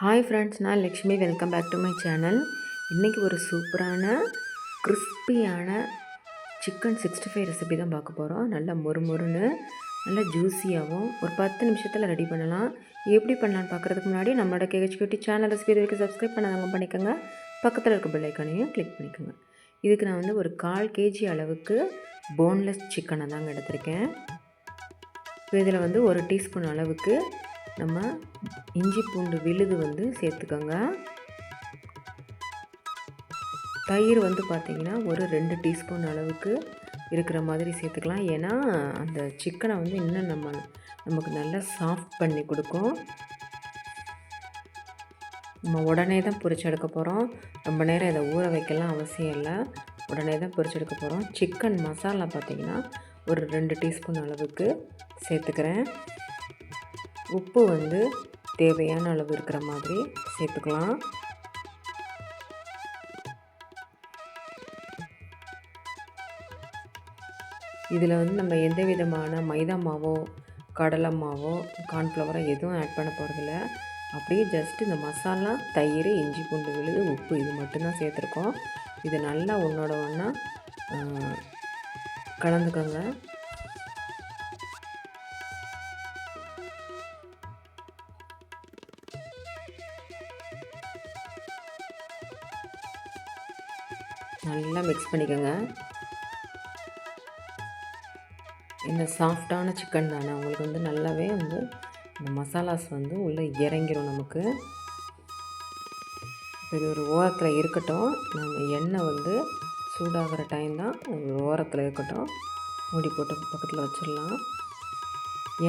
Hi friends, நான் Lakshmi. Welcome back to my channel. இன்றைக்கி ஒரு சூப்பரான கிறிஸ்பியான சிக்கன் 65 ரெசிபி தான் பார்க்க போகிறோம். நல்லா மொறுமொறுன்னு நல்லா ஜூஸியாகவும் ஒரு 10 நிமிஷத்தில் ரெடி பண்ணலாம். எப்படி பண்ணலான்னு பார்க்குறதுக்கு முன்னாடி நம்மளோட கேஹெச்கியூடி சேனல் ரெசிபி வரைக்கும் சப்ஸ்கிரைப் பண்ணாதவங்க பண்ணிக்கோங்க. பக்கத்தில் இருக்க பெல் ஐக்கானையும் கிளிக் பண்ணிக்கோங்க. இதுக்கு நான் வந்து ஒரு 1/4 kg அளவுக்கு போன்லெஸ் சிக்கனை தாங்க எடுத்திருக்கேன். இப்போ இதில் வந்து 1 டீஸ்பூன் அளவுக்கு நம்ம இஞ்சி பூண்டு விழுது வந்து சேர்த்துக்கோங்க. தயிர் வந்து பார்த்திங்கன்னா ஒரு 2 டீஸ்பூன் அளவுக்கு இருக்கிற மாதிரி சேர்த்துக்கலாம். ஏன்னா அந்த சிக்கனை வந்து இன்னும் நமக்கு நல்லா சாஃப்ட் பண்ணி கொடுக்கும். நம்ம உடனே தான் பொரிச்சு எடுக்க போகிறோம். ரொம்ப நேரம் இதை ஊற வைக்கலாம் அவசியம் இல்லை. உடனே தான் பொரிச்சு எடுக்க போகிறோம். சிக்கன் மசாலா பார்த்திங்கன்னா ஒரு 2 டீஸ்பூன் அளவுக்கு சேர்த்துக்கிறேன். உப்பு வந்து தேவையான அளவு இருக்கிற மாதிரி சேர்த்துக்கலாம். இதில் வந்து நம்ம எந்த விதமான மைதா மாவோ கடலை மாவோ கார்ன்ஃப்ளவரோ எதுவும் ஆட் பண்ண போகிறதில்ல. அப்படியே ஜஸ்ட் இந்த மசாலா, தயிர், இஞ்சி பூண்டு விழுது, உப்பு இது மட்டும்தான் சேர்த்துருக்கோம். இது நல்லா ஒன்றோட ஒன்றா கலந்துக்கோங்க. நல்லா மிக்ஸ் பண்ணிக்கோங்க. இந்த சாஃப்டான சிக்கன் தானே, உங்களுக்கு வந்து நல்லாவே வந்து இந்த மசாலாஸ் வந்து உள்ளே இறங்கிடும் நமக்கு. இது ஒரு ஓரத்தில் இருக்கட்டும். நம்ம எண்ணெய் வந்து சூடாகிற டைம் தான், ஒரு ஓரத்தில் இருக்கட்டும். மூடி போட்டு பக்கத்தில் வச்சிடலாம்.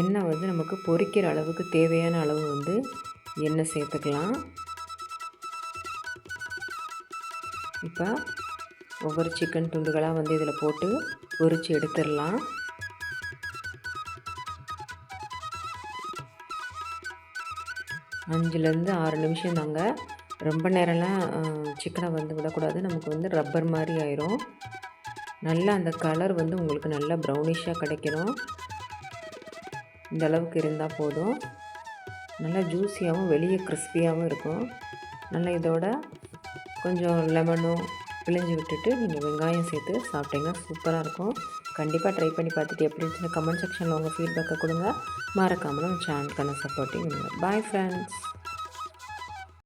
எண்ணெய் வந்து நமக்கு பொரிக்கிற அளவுக்கு தேவையான அளவு வந்து எண்ணெய் சேர்த்துக்கலாம். இப்போ ஒவ்வொரு சிக்கன் துண்டுகளாக வந்து இதில் போட்டு பொரித்து எடுத்துடலாம். அஞ்சுலேருந்து 6 நிமிஷம் தாங்க. ரொம்ப நேரம்லாம் சிக்கனை வந்து விடக்கூடாது. நமக்கு வந்து ரப்பர் மாதிரி ஆயிரும். நல்லா அந்த கலர் வந்து உங்களுக்கு நல்லா ப்ரௌனிஷாக கிடைக்கணும். இந்த அளவுக்கு இருந்தால் போதும். நல்லா ஜூஸியாகவும் வெளியே கிறிஸ்பியாகவும் இருக்கும். நல்லா இதோட கொஞ்சம் லெமனும் பிழிஞ்சு விட்டுட்டு நீங்கள் வெங்காயம் சேர்த்து சாப்பிட்டீங்கன்னா சூப்பராக இருக்கும். கண்டிப்பாக ட்ரை பண்ணி பார்த்துட்டு எப்படி இருந்துச்சுன்னு கமெண்ட் செக்ஷனில் உங்கள் ஃபீட்பேக்கை கொடுங்க. மறக்காமல் நம்ம சேனலுக்கான சப்போர்ட்டிங். Bye friends.